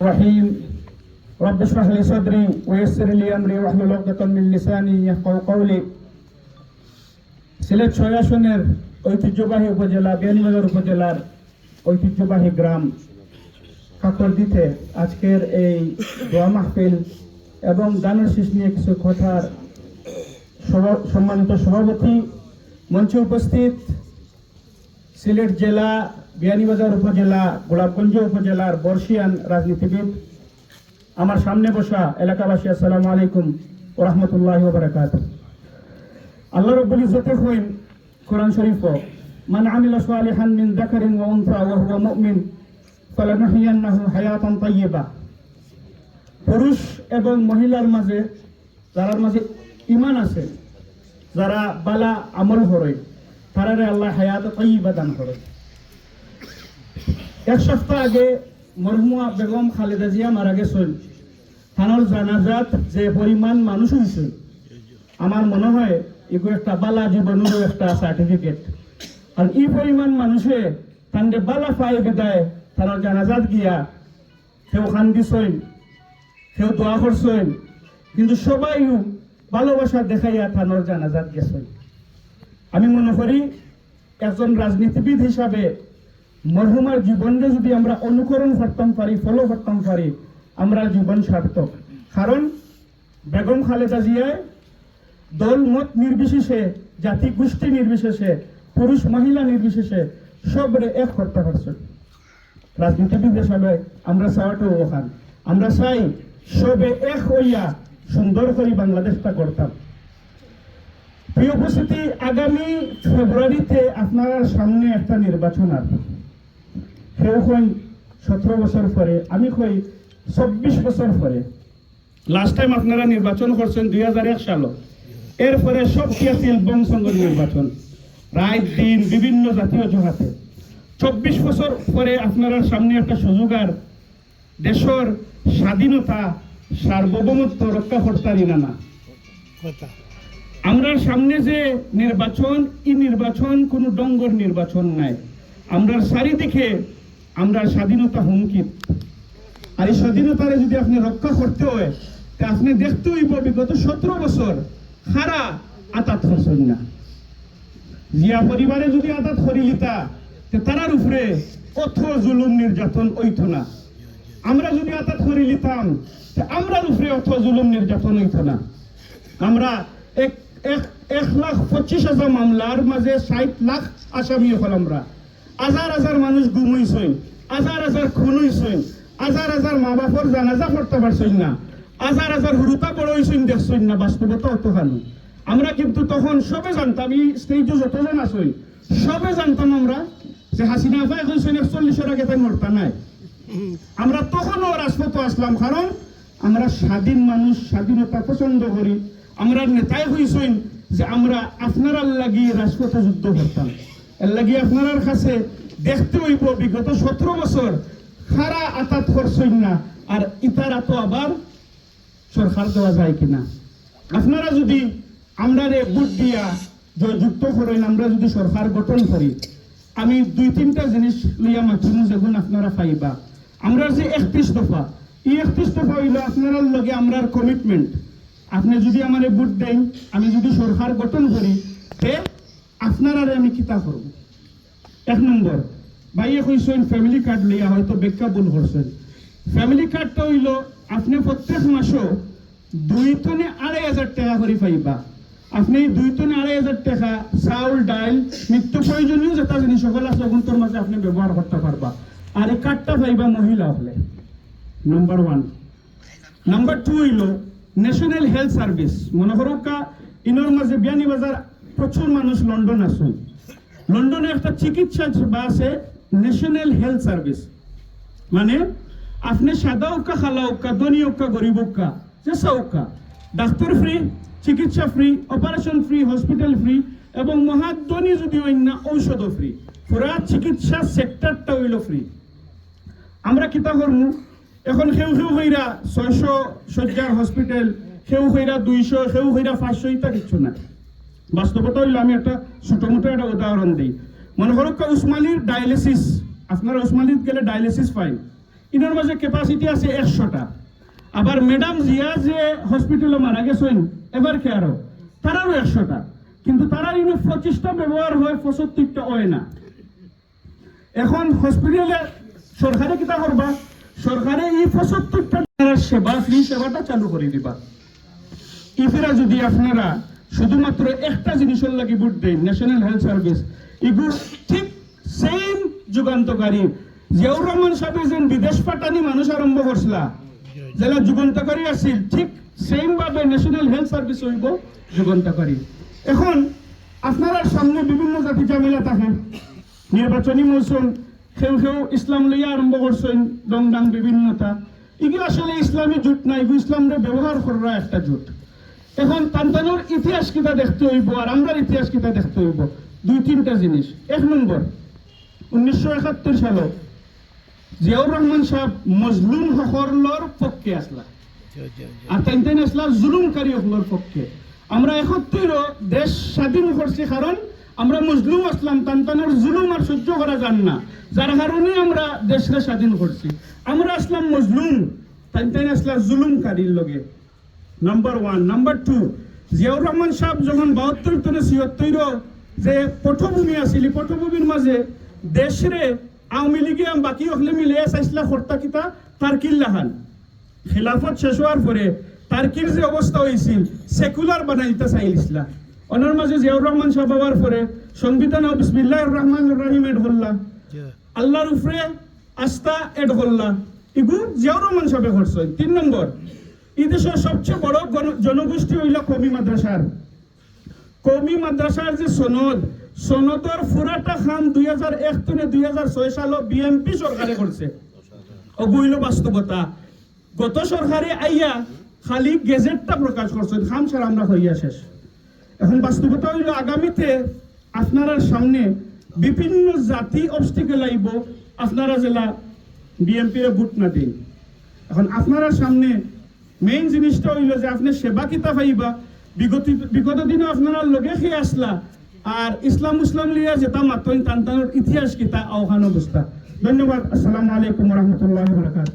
الرحيم رب اشرح لي صدري ويسر لي امري واحلل عقدة من لساني يفقهوا قولي। সিলেট ৬ আসনের ঐতিহ্যবাহী উপজেলা বিয়ানীবাজার উপজেলার ঐতিহ্যবাহী গ্রাম কাকরদিতে আজকের এই দোয়া মাহফিল এবং গানের শেষ নিয়ে কিছু কথার সম্মানিত সভাপতি, মঞ্চে উপস্থিত সিলেট জেলা বিয়ানীবাজার উপজেলা গোলাপগঞ্জ উপজেলার বর্ষিয়ান রাজনীতিবিদ, আমার সামনে বসা এলাকাবাসী, আসসালামু আলাইকুম ওয়া রাহমাতুল্লাহি ওয়া বারাকাতুহু। আল্লাহ রাব্বুল ইজ্জতে কইন কোরআন শরীফ, মান আমিলা সালিহান মিন যাকারিন ওয়া উনসা ওয়া হুয়া মুমিন ফালানুহইয়ান্নাহু হায়াতান তাইয়্যিবা। পুরুষ এবং মহিলার মাঝে যার মাঝে ঈমান আছে, যারা বালা আমল করে, তারারে আল্লাহ হায়াত তাইয়্যিবা দান করে। এক সপ্তাহ আগে মরহুমা বেগম খালেদা জিয়া মারা গেছেন। থানার জানাজাত যে পরিমাণ মানুষ হয়েছে, আমার মনে হয় এগুলো একটা বালা জীবনেরও একটা সার্টিফিকেট। আর এই পরিমাণ মানুষে তান্ডে বালা পাই বিদায় থানার জানাজাত গিয়া কেউ খান দিছেন, কেউ দোয়া করছেন, কিন্তু সবাই ভালোবাসা দেখাইয়া থানার জানাজাত গেছেন। আমি মনে করি একজন রাজনীতিবিদ হিসাবে মরহুমার জীবনকে যদি আমরা অনুকরণ করতাম পারি, ফলো করতাম পারি, আমরা জীবন সার্থক। কারণ বেগম খালেদা জিয়ায় দল মত নির্বিশেষে, জাতি গোষ্ঠী নির্বিশেষে, পুরুষ মহিলা নির্বিশেষে সবরে এক করতে পারছেন। রাজনীতিবিদ হিসাবে আমরা চাওয়াটাও ওখান, আমরা চাই সবে এক হইয়া সুন্দর করে বাংলাদেশটা করতাম। প্রিয় উপস্থিতি, আগামী ফেব্রুয়ারিতে আপনার সামনে একটা নির্বাচন আছে। কেউ কই 17 বছর পরে, আমি কই 24 বছর পরে। লাস্ট টাইম আপনারা নির্বাচন করছেন 2001 সাল। এরপরে সব কি আছিল বংশঙ্গ নির্বাচন, রাত দিন বিভিন্ন জাতীয় জোহাতে। 24 বছর পরে আপনারা সামনে একটা সুযোগ, আর দেশের স্বাধীনতা সার্বভৌমত্ব রক্ষা করতারি না। আমরা সামনে যে নির্বাচন, এই নির্বাচন কোনো ডঙ্গর নির্বাচন নাই। আমরা চারিদিকে আমরা স্বাধীনতা হুমকি। আর এই স্বাধীনতারে যদি আপনি রক্ষা করতে হয়, তা আপনি দেখতে হইব বিগত 17 বছর খারা আতাত করছেন না। জিয়া পরিবারে যদি আতাত করি লিতা, তারার উপরে অথ জুলুম নির্যাতন হইত না। আমরা যদি আতাত করি লিতাম, আমরার উপরে অথ জুলুম নির্যাতন হইত না। আমরা 1,25,000 মামলার মাঝে 60 লাখ আসামি হল। আমরা হাজার হাজার মানুষ গুম হইছেন, হাজার হাজার খুন হইছেন, হাজার হাজার মা বাপর জানাজা করতে পারছেন না, হাজার হাজার হুরুতা বড় হইছেন দেখছেন না। বাস্তবতা অতখানি আমরা কিন্তু তখন সবে জানতাম, এই স্টেজে যতজন আসেন সবে জানতাম আমরা যে হাসিনা ভাই হইছেন 41 আগে তাই মরতা নাই। আমরা তখনও রাজপথে আসলাম, কারণ আমরা স্বাধীন মানুষ, স্বাধীনতা পছন্দ করি। আমরা নেতাই হইছেন যে আমরা আপনার লাগি রাজপথে যুদ্ধ করতাম। এর লাগি আপনার কাছে দেখতে হইব বিগত 17 বছর খারা আতাত করছেন না, আর ইতারা তো আবার সরকার দেওয়া যায় কিনা। আপনারা যদি আমরা ভোট দিয়া যুক্ত করেন, আমরা যদি সরকার গঠন করি, আমি 2-3টা জিনিস লইয়া মাথুন যেগুন আপনারা পাইবা। আমরা যে 31 দফা, এই 31 দফা হইল আপনার লগে আমরার কমিটমেন্ট। আপনি যদি আমার ভোট দেন, আমি যদি সরকার গঠন করি, তে আপনারা আমি কিতা করব। 1 নম্বর, ভাইয়ে কইছেন ফ্যামিলি কার্ড লইয়া, হয়তো ব্যাখ্যা ভুল করছেন। ফ্যামিলি কার্ডটা হইল আপনি প্রত্যেক মাসও 2 থেকে 2,500 টাকা করে পাইবা। আপনি 2 থেকে 2,500 টাকা চাউল, ডাইল, নিত্য প্রয়োজনীয় যেটা জিনিস সকল আছে ওগুলোর মাঝে আপনি ব্যবহার করতে পারবা। আর এই কার্ডটা পাইবা মহিলা হলে, নাম্বার 1। নাম্বার 2 হইল ন্যাশনাল হেলথ সার্ভিস। মনে করো ইনোর মাঝে বিয়ানীবাজার প্রচুর মানুষ লন্ডন আসুন। লন্ডনে একটা চিকিৎসা সেবা আছে ন্যাশনাল হেলথ সার্ভিস। মানে আপনি সাদা উক্কা, খালা উক্কা, ধনী উক্কা, গরিব উক্কা, চেষ্টা উক্কা, ডাক্তার ফ্রি, চিকিৎসা free, operation free, hospital free, এবং মহাধনী যদি অন্য ঔষধও ফ্রি। পুরা চিকিৎসা সেক্টরটা হইল ফ্রি। আমরা কিতা করবো এখন, সেউ হইরা 600 শয্যার হসপিটাল, সেউ হইরা 200, সেউ হইরা 500, ইটা কিচ্ছু না। বাস্তবতা হইল, আমি একটা ছোট মোটো একটা উদাহরণ দিই। মনে করো উসমানীর ডায়ালিসিস, আপনারা উসমানীত গেলে ডায়ালিসিস পাই, ইনার মাঝে ক্যাপাসিটি আছে 100টা। আবার ম্যাডাম জিয়া যে হসপিটালে মারা গেছেন এবার কেয়ারও তারারও 100টা, কিন্তু তারা 25টা ব্যবহার হয়, 75টা হয় না। এখন হসপিটালে সরকারে কিতা করবা, সরকারে এই 75টা সেবা ফ্রি সেবাটা চালু করে দিবা। ইফেরা যদি আপনারা শুধুমাত্র একটা জিনিসের লাগি ভোট দেন, ন্যাশনাল হেলথ সার্ভিস, এগুলো ঠিক সেম যুগান্তকারী জিয়াউর রহমান সাহেব যেন বিদেশ পাঠানি মানুষ আরম্ভ করছিলা যারা যুগান্তকারী আছিল, ঠিক সেম ভাবে ন্যাশনাল হেলথ সার্ভিস হইব যুগান্তকারী। এখন আপনার সামনে বিভিন্ন জাতি ঝামেলা থাকে, নির্বাচনী মৌসুম, কেউ কেউ ইসলাম লইয়া আরম্ভ করছেন দংডাং বিভিন্নতা, এগুলো আসলে ইসলামী জোট না, এগুলো ইসলামরে ব্যবহার করা একটা জোট। এখন তান্তানোর ইতিহাস কিতা দেখতে হইব আর আমরার ইতিহাস কিতা দেখতে হইব, 2-3টা জিনিস। 1 নম্বর, 1971 সালে জিয়াউর রহমান সাহেব মজলুম হকরলর পক্ষে আসলা, আর তাইন আসলা জুলুমকারী হকলর পক্ষে। আমরা 71 দেশ স্বাধীন করছি কারণ আমরা মজলুম আসলাম, তান্তানোর জুলুম আর সহ্য করা যান না, যার কারণে আমরা দেশকে স্বাধীন করছি। আমরা আসলাম মজলুম, তাইন আসলা জুলুমকারীর লগে, নাম্বার 1। নাম্বার 2, জিয়াউর রহমান সাহেব যখন 72-73 যে পটভূমি আছিল, পটভূমির মাঝে দেশরে আওয়ামী লীগে বাকি হলে মিলে চাইছিলা কর্তা কিতা তারকির লাহান। খিলাফত শেষ হওয়ার পরে তারকির যে অবস্থা হয়েছিল সেকুলার বানাইতে চাইছিলা, ওনার মাঝে জিয়াউর রহমান সাহেব হওয়ার পরে সংবিধান বিসমিল্লাহির রহমানির রহিম এড করলা, আল্লাহর উপরে আস্থা এড করলা, এগু জিয়াউর রহমান সাহেব করছেন। 3 নম্বর, এই দেশের সবচেয়ে বড় জনগোষ্ঠী হইল কওমি মাদ্রাসার। কওমি মাদ্রাসার যে সনদর পুরাটা খাম 2001 থেকে 2006 সালে বিএমপি সরকারে করছে, অগুইল বাস্তবতা। গত সরকারে আইয়া খালি গেজেটটা প্রকাশ করছে, খাম ছাড়া আমরা হইয়া শেষ। এখন বাস্তবতা হইল আগামীতে আপনার সামনে বিভিন্ন জাতি অবস্টিকেল আইব, আপনারা জেলা বিএমপি ভোট না দিন। এখন আপনারা সামনে মেইন জিনিসটা হইল যে আপনি সেবা কিতা পাইবা। বিগত দিনে আপনারা লগে খেয়ে আসলা, আর ইসলাম লিয়া যেটা মাত্র তান্তানোর ইতিহাস কিতা আওহান অবস্থা। ধন্যবাদ। আসসালামু আলাইকুম রহমতুল্লাহ বরকাত।